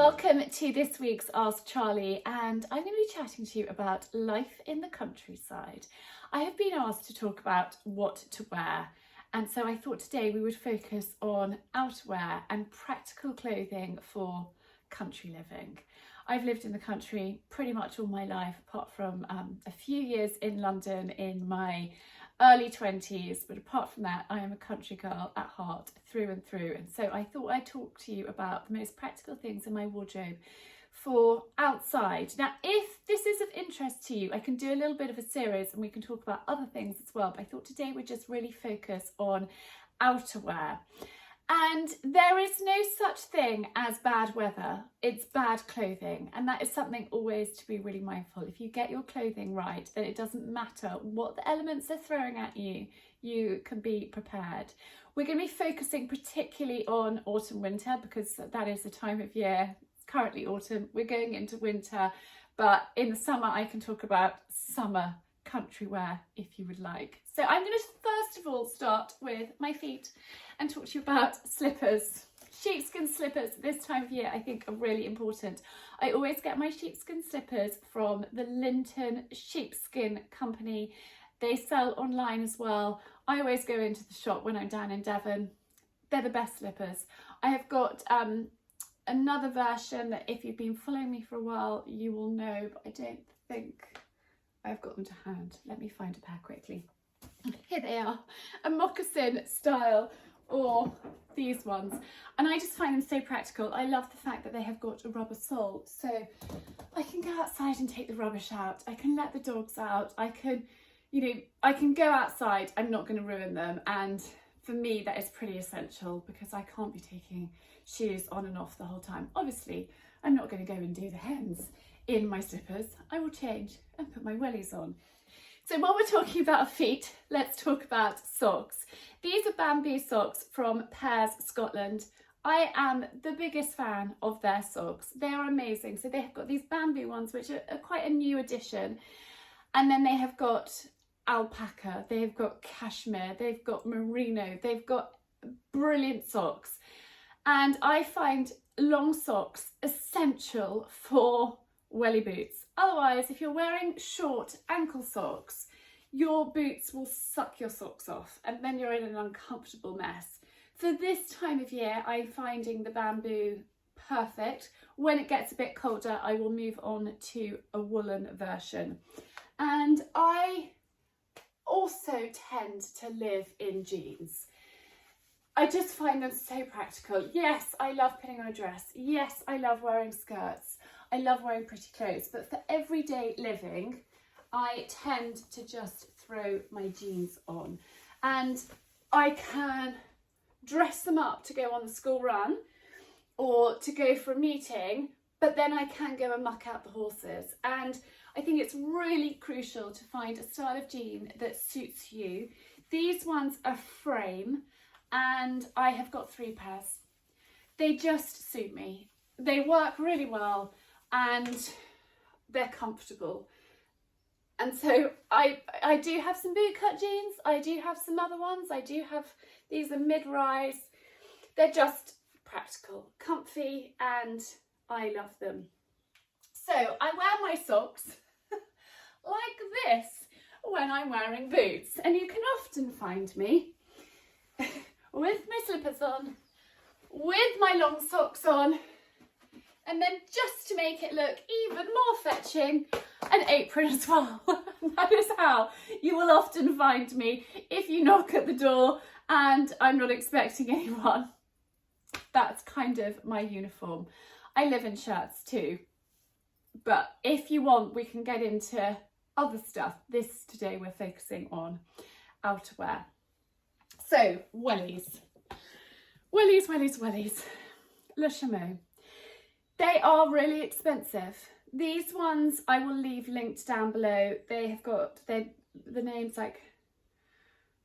Welcome to this week's Ask Charlie, and I'm going to be chatting to you about life in the countryside. I have been asked to talk about what to wear, and so I thought today we would focus on outerwear and practical clothing for country living. I've lived in the country pretty much all my life, apart from a few years in London in my early 20s, but apart from that I am a country girl at heart through and through, and so I thought I'd talk to you about the most practical things in my wardrobe for outside. Now, if this is of interest to you, I can do a little bit of a series and we can talk about other things as well, but I thought today we'd just really focus on outerwear. And there is no such thing as bad weather, it's bad clothing, and that is something always to be really mindful. If you get your clothing right, then it doesn't matter what the elements are throwing at you, you can be prepared. We're going to be focusing particularly on autumn winter because that is the time of year. It's currently autumn, we're going into winter, but in the summer I can talk about summer country wear if you would like. So I'm going to first of all start with my feet and talk to you about slippers. Sheepskin slippers this time of year I think are really important. I always get my sheepskin slippers from the Linton Sheepskin Company. They sell online as well. I always go into the shop when I'm down in Devon. They're the best slippers. I have got another version that if you've been following me for a while you will know, but I don't think I've got them to hand. Let me find a pair quickly. Here they are, a moccasin style, or these ones, and I just find them so practical. I love the fact that they have got a rubber sole, so I can go outside and take the rubbish out, I can let the dogs out, I can go outside, I'm not going to ruin them, and for me that is pretty essential because I can't be taking shoes on and off the whole time. Obviously I'm not going to go and do the hens in my slippers. I will change and put my wellies on. So while we're talking about feet, let's talk about socks. These are bamboo socks from Pears, Scotland. I am the biggest fan of their socks. They are amazing. So they have got these bamboo ones, which are quite a new addition. And then they have got alpaca, they've got cashmere, they've got merino, they've got brilliant socks. And I find long socks essential for welly boots. Otherwise, if you're wearing short ankle socks, your boots will suck your socks off and then you're in an uncomfortable mess. For this time of year, I'm finding the bamboo perfect. When it gets a bit colder, I will move on to a woolen version. And I also tend to live in jeans. I just find them so practical. Yes, I love putting on a dress. Yes, I love wearing skirts. I love wearing pretty clothes, but for everyday living, I tend to just throw my jeans on. And I can dress them up to go on the school run or to go for a meeting, but then I can go and muck out the horses. And I think it's really crucial to find a style of jean that suits you. These ones are frame, and I have got 3 pairs. They just suit me. They work really well and they're comfortable. And so I do have some bootcut jeans. I do have some other ones. I do have, these are mid-rise. They're just practical, comfy, and I love them. So I wear my socks like this when I'm wearing boots. And you can often find me with my slippers on, with my long socks on, and then just to make it look even more fetching, an apron as well. That is how you will often find me if you knock at the door and I'm not expecting anyone. That's kind of my uniform. I live in shirts too, but if you want, we can get into other stuff. Today we're focusing on outerwear. So, wellies. Wellies, wellies, wellies. Le chameau. They are really expensive. These ones I will leave linked down below. They have got the names like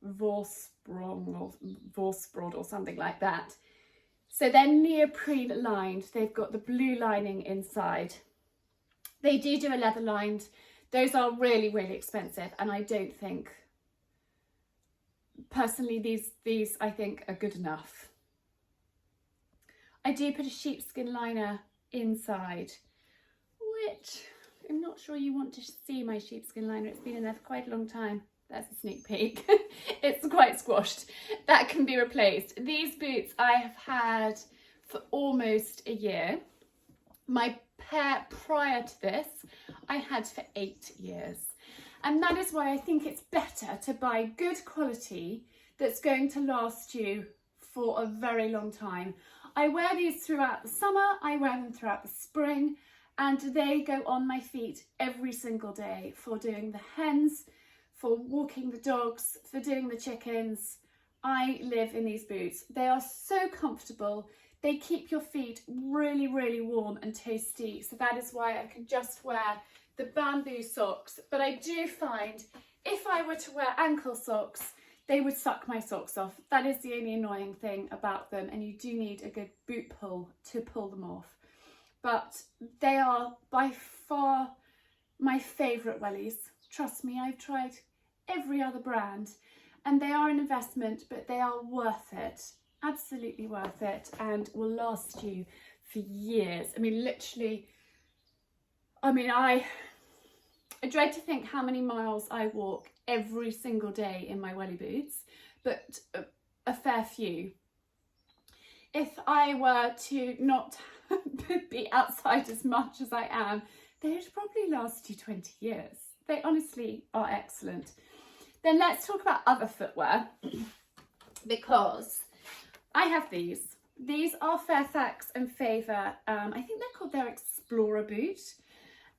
Vorsprod or something like that. So they're neoprene lined. They've got the blue lining inside. They do a leather lined. Those are really, really expensive, and I don't think, personally, these I think are good enough. I do put a sheepskin liner inside, which I'm not sure you want to see my sheepskin liner. It's been in there for quite a long time. That's a sneak peek. It's quite squashed. That can be replaced. These boots I have had for almost a year. My pair prior to this I had for 8 years. And that is why I think it's better to buy good quality that's going to last you for a very long time. I wear these throughout the summer, I wear them throughout the spring, and they go on my feet every single day for doing the hens, for walking the dogs, for doing the chickens. I live in these boots. They are so comfortable. They keep your feet really, really warm and toasty. So that is why I can just wear the bamboo socks. But I do find if I were to wear ankle socks, they would suck my socks off. That is the only annoying thing about them. And you do need a good boot pull to pull them off. But they are by far my favourite wellies. Trust me, I've tried every other brand and they are an investment, but they are worth it. Absolutely worth it, and will last you for years. I mean, literally, I dread to think how many miles I walk every single day in my welly boots, but a fair few. If I were to not be outside as much as I am, they would probably last you 20 years. They honestly are excellent. Then let's talk about other footwear, because I have these. These are Fairfax and Favour. I think they're called their Explorer boot,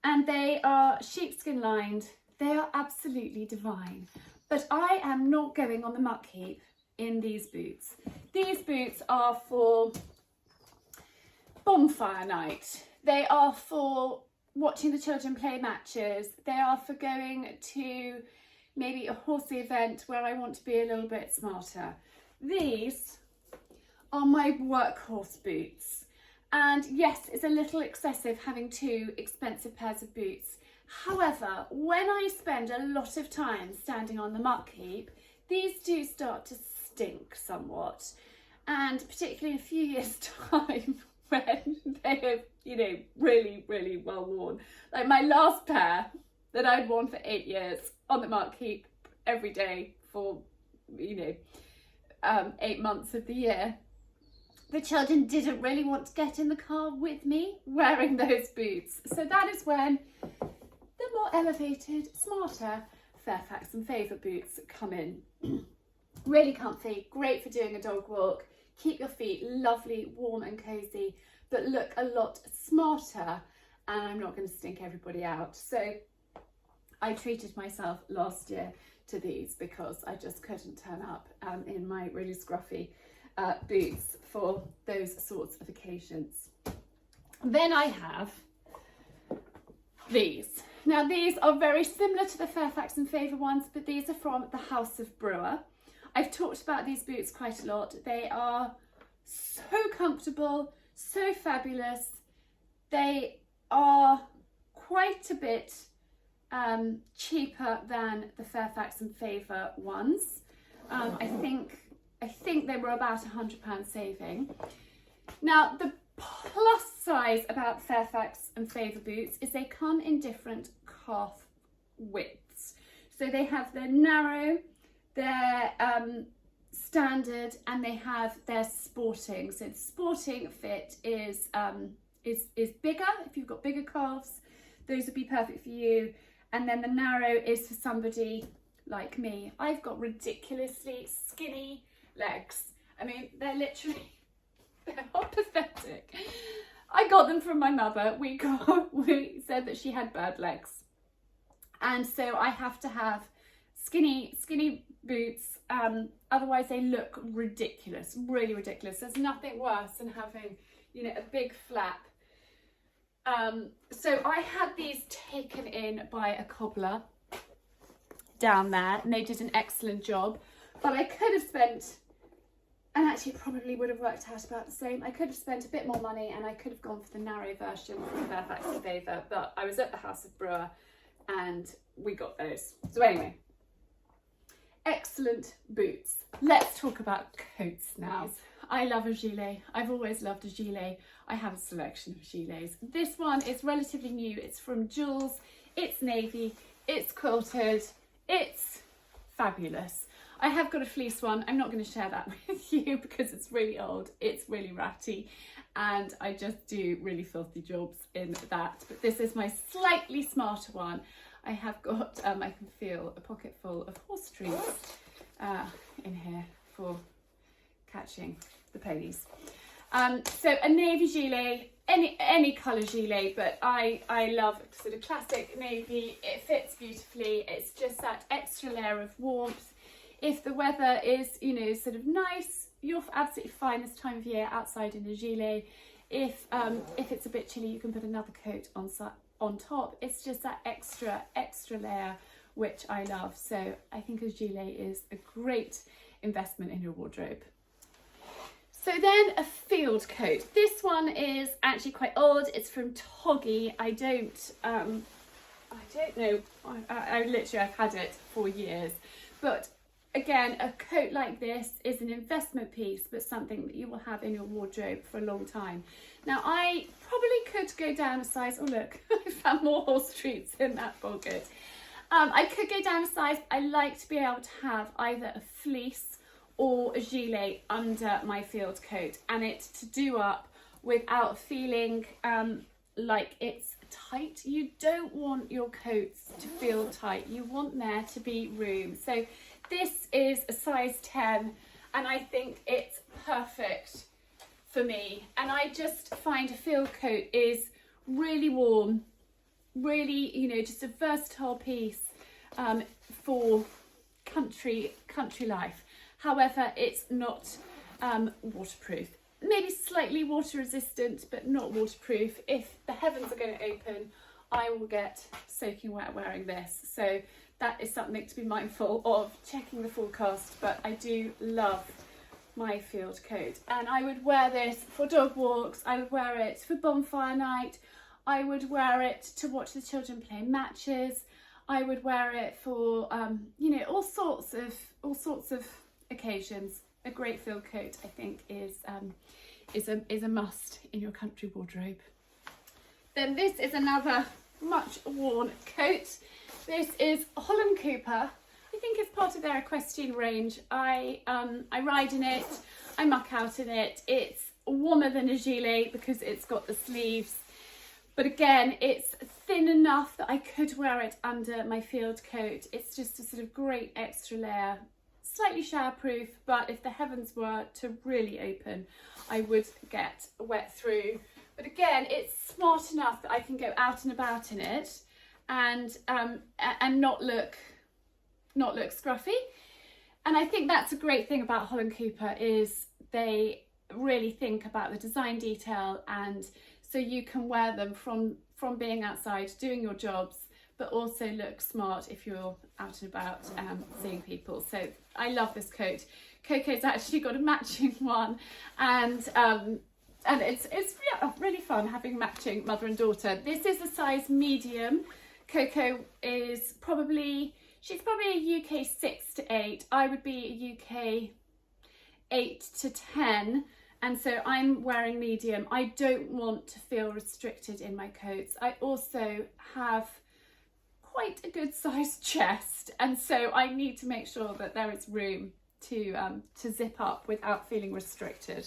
and they are sheepskin lined. They are absolutely divine, but I am not going on the muck heap in these boots. These boots are for bonfire night. They are for watching the children play matches. They are for going to maybe a horsey event where I want to be a little bit smarter. These are my workhorse boots. And yes, it's a little excessive having 2 expensive pairs of boots. However, when I spend a lot of time standing on the muck heap, these do start to stink somewhat. And particularly in a few years' time when they are, really, really well worn. Like my last pair that I'd worn for 8 years on the muck heap every day for, 8 months of the year. The children didn't really want to get in the car with me wearing those boots. So that is when the more elevated, smarter Fairfax and Favour boots come in. Really comfy, great for doing a dog walk. Keep your feet lovely, warm and cosy, but look a lot smarter, and I'm not going to stink everybody out. So I treated myself last year to these because I just couldn't turn up in my really scruffy boots for those sorts of occasions. Then I have these. Now these are very similar to the Fairfax and Favour ones, but these are from the House of Brewer. I've talked about these boots quite a lot. They are so comfortable, so fabulous. They are quite a bit cheaper than the Fairfax and Favour ones. I think they were about £100 saving. Now the plus size about Fairfax and Favour boots is they come in different calf widths. So they have their narrow, their standard, and they have their sporting. So the sporting fit is bigger. If you've got bigger calves, those would be perfect for you. And then the narrow is for somebody like me. I've got ridiculously skinny legs. I mean, they're pathetic. I got them from my mother. We said that she had bad legs, and so I have to have skinny boots. Otherwise they look ridiculous, really ridiculous. There's nothing worse than having, a big flap. So I had these taken in by a cobbler down there, and they did an excellent job. But I could have spent, and actually probably would have worked out about the same. I could have spent a bit more money, and I could have gone for the narrow version from Fairfax Favour. But I was at the House of Brewer, and we got those. So anyway, excellent boots. Let's talk about coats now. I love a gilet. I've always loved a gilet. I have a selection of gilets. This one is relatively new. It's from Jules. It's navy. It's quilted. It's fabulous. I have got a fleece one. I'm not going to share that with you because it's really old. It's really ratty and I just do really filthy jobs in that. But this is my slightly smarter one. I have got, I can feel a pocket full of horse treats in here for catching the ponies. So a navy gilet, any colour gilet, but I love sort of classic navy. It fits beautifully. It's just that extra layer of warmth. If the weather is, you know, sort of nice, you're absolutely fine this time of year outside in a gilet. If it's a bit chilly, you can put another coat on top. It's just that extra layer, which I love. So I think a gilet is a great investment in your wardrobe. So then a field coat. This one is actually quite old. It's from Toggy. I don't know. I literally, I've had it for years. But again, a coat like this is an investment piece, but something that you will have in your wardrobe for a long time. Now, I probably could go down a size. Oh, look, I found more horse treats in that pocket. I could go down a size. I like to be able to have either a fleece or a gilet under my field coat, and it to do up without feeling like it's tight. You don't want your coats to feel tight. You want there to be room. So this is a size 10 and I think it's perfect for me. And I just find a field coat is really warm, really, you know, just a versatile piece for country life. However, it's not waterproof. Maybe slightly water resistant, but not waterproof. If the heavens are going to open, I will get soaking wet wearing this. So that is something to be mindful of, checking the forecast. But I do love my field coat. And I would wear this for dog walks. I would wear it for bonfire night. I would wear it to watch the children play matches. I would wear it for, you know, all sorts of occasions. A great field coat, I think, is a must in your country wardrobe. Then this is another much worn coat. This is Holland Cooper. I think it's part of their equestrian range. I ride in it. I muck out in it. It's warmer than a gilet because it's got the sleeves. But again, it's thin enough that I could wear it under my field coat. It's just a sort of great extra layer. Slightly showerproof, but if the heavens were to really open, I would get wet through. But again, it's smart enough that I can go out and about in it and not look scruffy. And I think that's a great thing about Holland Cooper is they really think about the design detail, and so you can wear them from being outside doing your jobs, but also look smart if you're out and about seeing people. So I love this coat. Coco's actually got a matching one, and it's really fun having matching mother and daughter. This is a size medium. Coco is she's probably a UK 6 to 8. I would be a UK 8 to 10. And so I'm wearing medium. I don't want to feel restricted in my coats. I also have quite a good sized chest, and so I need to make sure that there is room to zip up without feeling restricted.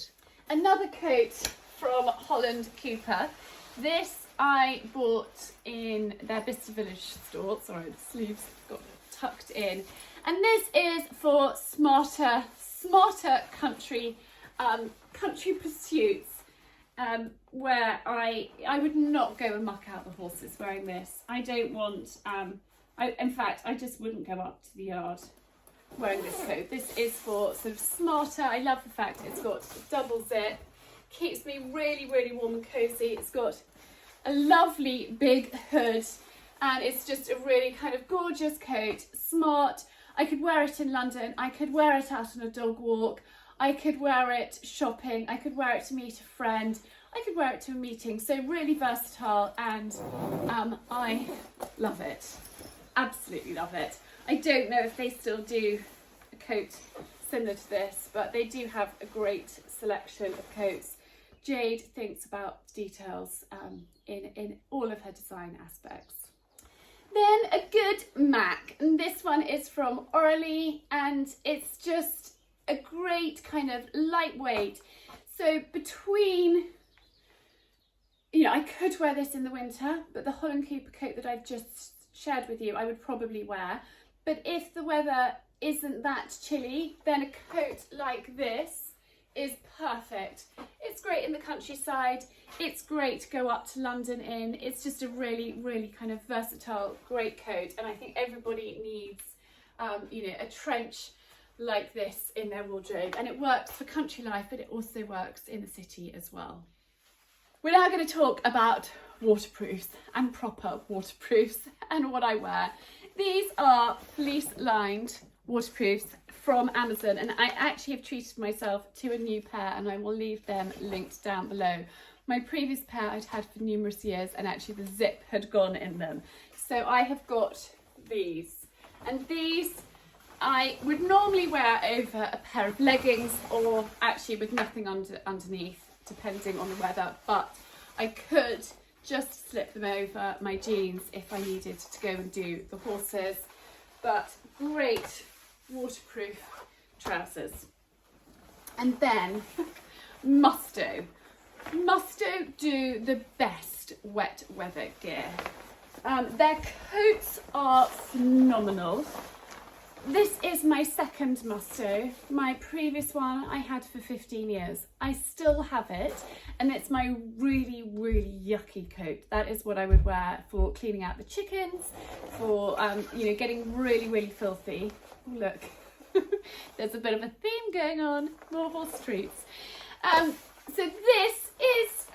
Another coat from Holland Cooper. This I bought in their Bicester Village store. Sorry, the sleeves got tucked in. And this is for smarter country pursuits, where I would not go and muck out the horses wearing this. I don't want, in fact, I just wouldn't go up to the yard wearing this coat. This is for sort of smarter. I love the fact it's got double zip, keeps me really, really warm and cozy. It's got a lovely big hood, and it's just a really kind of gorgeous coat, smart. I could wear it in London. I could wear it out on a dog walk. I could wear it shopping. I could wear it to meet a friend. I could wear it to a meeting. So really versatile, and I love it. Absolutely love it. I don't know if they still do a coat similar to this, but they do have a great selection of coats. Jade thinks about details in all of her design aspects. Then a good MAC, and this one is from Orally, and it's just a great kind of lightweight. So between, you know, I could wear this in the winter, but the Holland Cooper coat that I've just shared with you, I would probably wear. But if the weather isn't that chilly, then a coat like this is perfect. It's great in the countryside. It's great to go up to London in. It's just a really, really kind of versatile, great coat. And I think everybody needs, you know, a trench like this in their wardrobe. And it works for country life, but it also works in the city as well. We're now going to talk about waterproofs and proper waterproofs and what I wear. These are fleece lined waterproofs from Amazon, and I actually have treated myself to a new pair, and I will leave them linked down below. My previous pair I'd had for numerous years, and actually the zip had gone in them. So I have got these, and these I would normally wear over a pair of leggings, or actually with nothing underneath, depending on the weather, but I could just slip them over my jeans if I needed to go and do the horses. But great waterproof trousers. And then Musto do the best wet weather gear. Their coats are phenomenal. This is my second Musto. My previous one I had for 15 years. I still have it, and it's my really, really yucky coat. That is what I would wear for cleaning out the chickens, for you know, getting really, really filthy. Oh, look, there's a bit of a theme going on. More horse treats. So this is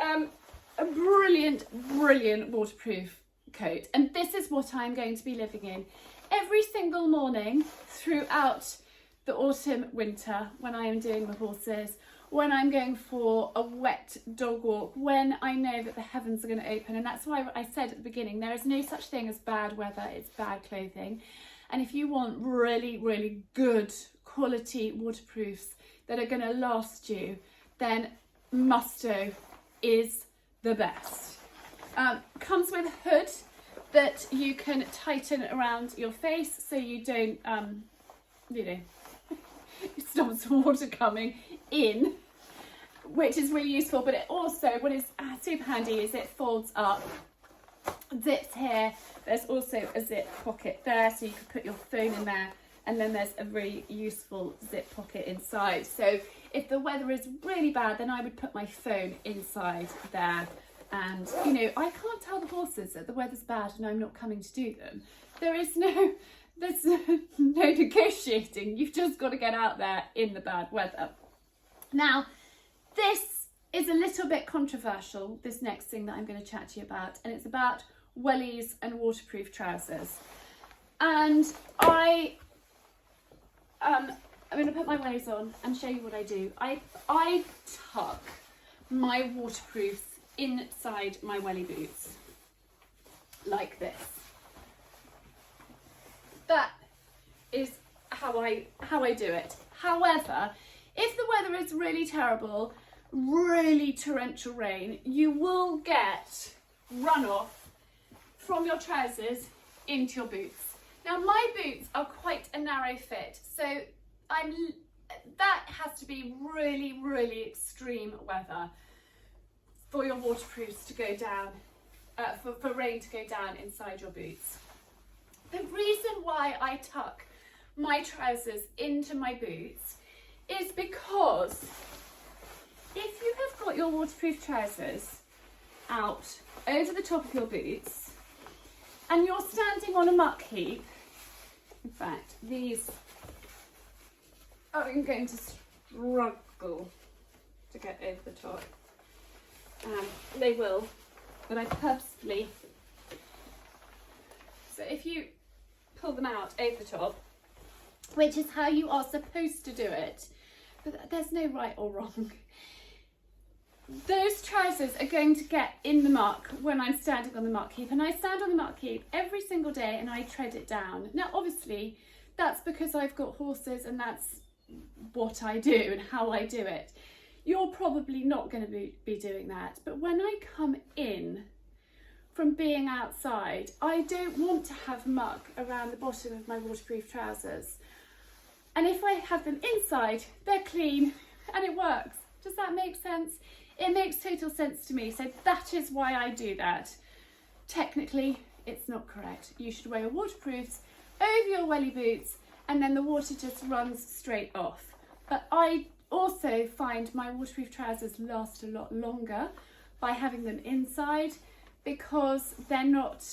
a brilliant, brilliant waterproof coat, and this is what I'm going to be living in every single morning throughout the autumn, winter, when I am doing the horses, when I'm going for a wet dog walk, when I know that the heavens are going to open. And that's why I said at the beginning, there is no such thing as bad weather, it's bad clothing. And if you want really, really good quality waterproofs that are going to last you, then Musto is the best. Comes with a hood that you can tighten around your face so you don't, you know, it stops water coming in, which is really useful. But it also, what is super handy is it folds up, zips here. There's also a zip pocket there, so you can put your phone in there, and then there's a really useful zip pocket inside. So if the weather is really bad, then I would put my phone inside there. And, you know, I can't tell the horses that the weather's bad and I'm not coming to do them. There's no negotiating. You've just got to get out there in the bad weather. Now, this is a little bit controversial, this next thing that I'm going to chat to you about, and it's about wellies and waterproof trousers. And I'm going to put my wellies on and show you what I do. I tuck my waterproofs inside my welly boots like this. That is how I do it. However, if the weather is really terrible, really torrential rain, you will get runoff from your trousers into your boots. Now my boots are quite a narrow fit, so that has to be really, really extreme weather for your waterproofs to go down, for rain to go down inside your boots. The reason why I tuck my trousers into my boots is because if you have got your waterproof trousers out over the top of your boots and you're standing on a muck heap, in fact, these are going to struggle to get over the top. They will, but I purposely, so if you pull them out over the top, which is how you are supposed to do it, but there's no right or wrong, those trousers are going to get in the muck when I'm standing on the muck heap, and I stand on the muck heap every single day and I tread it down. Now obviously that's because I've got horses, and that's what I do and how I do it. You're probably not going to be doing that, but when I come in from being outside, I don't want to have muck around the bottom of my waterproof trousers. And if I have them inside, they're clean and it works. Does that make sense? It makes total sense to me. So that is why I do that. Technically, it's not correct. You should wear your waterproofs over your welly boots and then the water just runs straight off. But I also find my waterproof trousers last a lot longer by having them inside, because they're not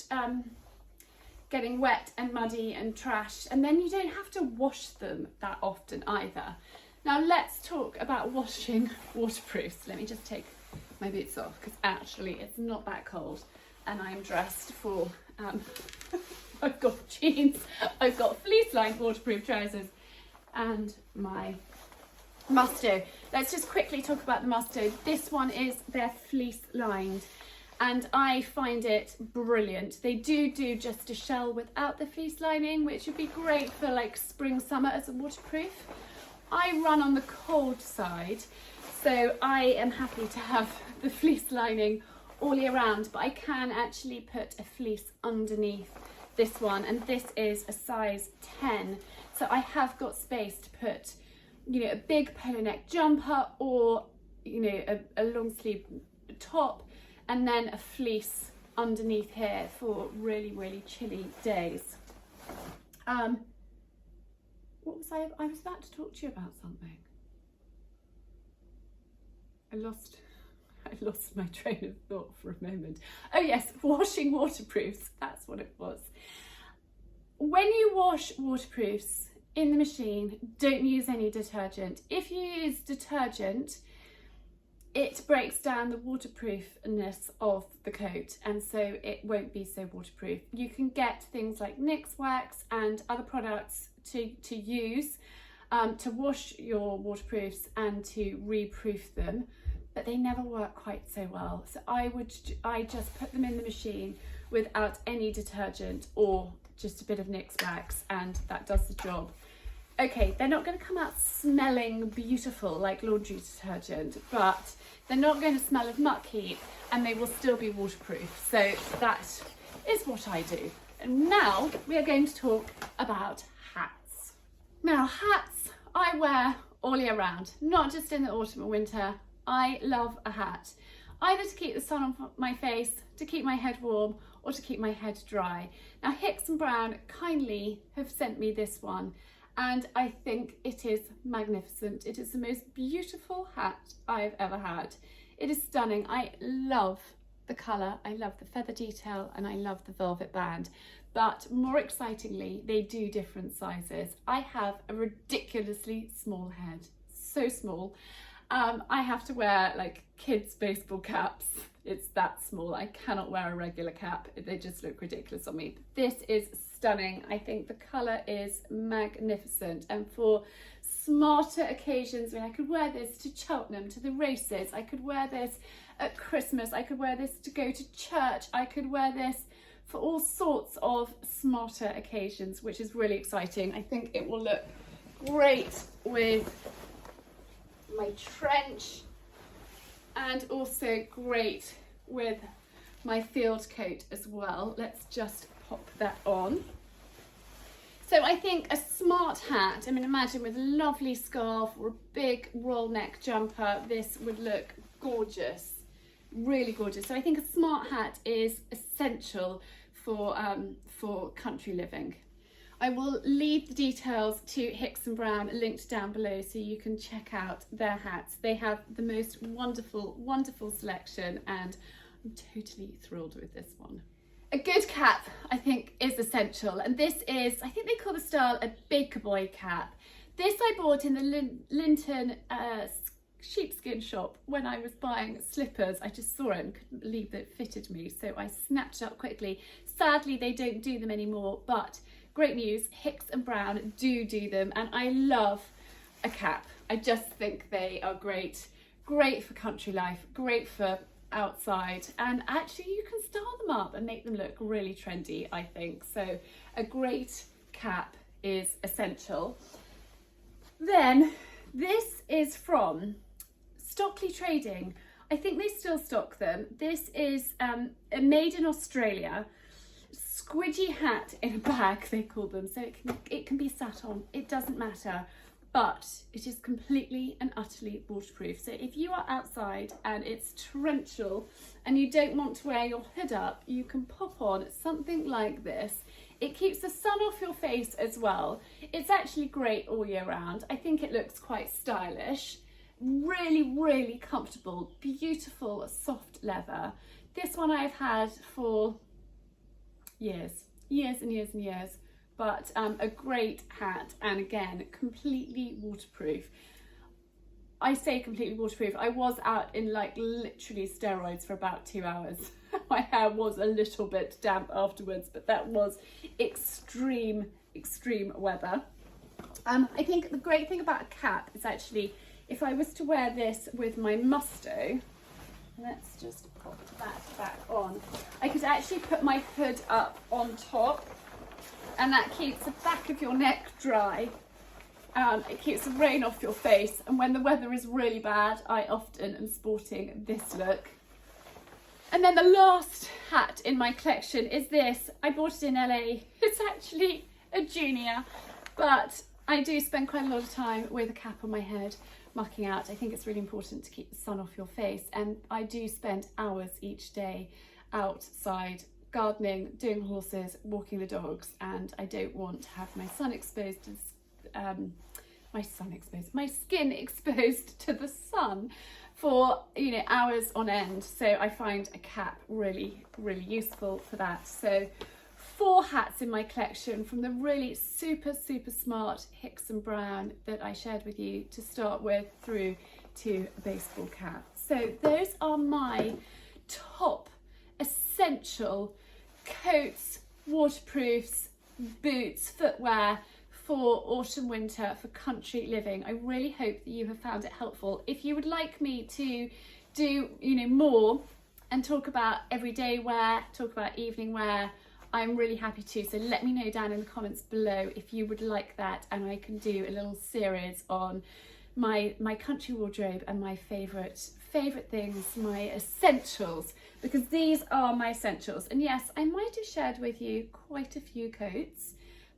getting wet and muddy and trashed, and then you don't have to wash them that often either. Now let's talk about washing waterproofs. Let me just take my boots off, because actually it's not that cold and I'm dressed for I've got jeans, I've got fleece lined waterproof trousers and my Musto. Let's just quickly talk about the Musto. This one is their fleece lined and I find it brilliant. They do just a shell without the fleece lining, which would be great for like spring, summer as a waterproof. I run on the cold side, so I am happy to have the fleece lining all year round, but I can actually put a fleece underneath this one, and this is a size 10. So I have got space to put, you know, a big polo neck jumper or, you know, a long sleeve top, and then a fleece underneath here for really, really chilly days. What was I was about to talk to you about something. I lost my train of thought for a moment. Oh yes, washing waterproofs, that's what it was. When you wash waterproofs in the machine, don't use any detergent. If you use detergent, it breaks down the waterproofness of the coat, and so it won't be so waterproof. You can get things like Nix wax and other products to use to wash your waterproofs and to reproof them, but they never work quite so well. So I just put them in the machine without any detergent or just a bit of Nix wax, and that does the job. Okay, they're not going to come out smelling beautiful like laundry detergent, but they're not going to smell of muck heap, and they will still be waterproof. So that is what I do. And now we are going to talk about hats. Now hats I wear all year round, not just in the autumn or winter. I love a hat, either to keep the sun on my face, to keep my head warm, or to keep my head dry. Now Hicks and Brown kindly have sent me this one, and I think it is magnificent. It is the most beautiful hat I've ever had. It is stunning. I love the colour, I love the feather detail, and I love the velvet band. But more excitingly, they do different sizes. I have a ridiculously small head, so small. I have to wear like kids' baseball caps. It's that small. I cannot wear a regular cap. They just look ridiculous on me. This is stunning. I think the colour is magnificent. And for smarter occasions, when I could wear this to Cheltenham, to the races, I could wear this at Christmas, I could wear this to go to church, I could wear this for all sorts of smarter occasions, which is really exciting. I think it will look great with my trench, and also great with my field coat as well. Let's just pop that on. So I think a smart hat, I mean, imagine with a lovely scarf or a big roll neck jumper, this would look gorgeous, really gorgeous. So I think a smart hat is essential for country living. I will leave the details to Hicks and Brown linked down below so you can check out their hats. They have the most wonderful, wonderful selection, and I'm totally thrilled with this one. A good cap, I think, is essential, and this is, I think they call the style a baker boy cap. This I bought in the Linton sheepskin shop when I was buying slippers. I just saw it and couldn't believe that it fitted me, so I snapped it up quickly. Sadly, they don't do them anymore, but great news, Hicks and Brown do them, and I love a cap. I just think they are great for country life, great for outside, and actually you can style them up and make them look really trendy, I think. So a great cap is essential. Then this is from Stockley Trading. I think they still stock them. This is made in Australia. Squidgy hat in a bag, they call them. So it can be sat on, it doesn't matter. But it is completely and utterly waterproof. So if you are outside and it's torrential and you don't want to wear your hood up, you can pop on something like this. It keeps the sun off your face as well. It's actually great all year round. I think it looks quite stylish. Really, really comfortable, beautiful, soft leather. This one I've had for years and years and years. But a great hat, and again, completely waterproof. I say completely waterproof. I was out in like literally steroids for about 2 hours. My hair was a little bit damp afterwards, but that was extreme weather. I think the great thing about a cap is actually, if I was to wear this with my musto, let's just pop that back on, I could actually put my hood up on top, and that keeps the back of your neck dry. It keeps the rain off your face, and when the weather is really bad, I often am sporting this look. And then the last hat in my collection is this. I bought it in LA. It's actually a junior, but I do spend quite a lot of time with a cap on my head, mucking out. I think it's really important to keep the sun off your face, and I do spend hours each day outside gardening, doing horses, walking the dogs, and I don't want to have my skin exposed to the sun for hours on end. So I find a cap really useful for that. So 4 hats in my collection, from the really super smart Hickson Brown that I shared with you to start with, through to a baseball cap. So those are my top essential coats, waterproofs, boots, footwear for autumn winter, for country living. I really hope that you have found it helpful. If you would like me to do more and talk about everyday wear, talk about evening wear, I'm really happy to. So let me know down in the comments below if you would like that, and I can do a little series on my country wardrobe and my favourite things, my essentials, because these are my essentials. And yes, I might have shared with you quite a few coats,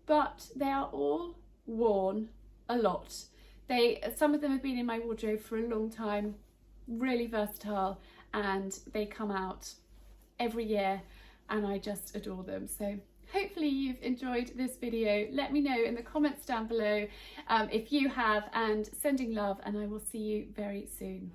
but they are all worn a lot. Some of them have been in my wardrobe for a long time, really versatile, and they come out every year, and I just adore them. So hopefully you've enjoyed this video. Let me know in the comments down below if you have, and sending love, and I will see you very soon.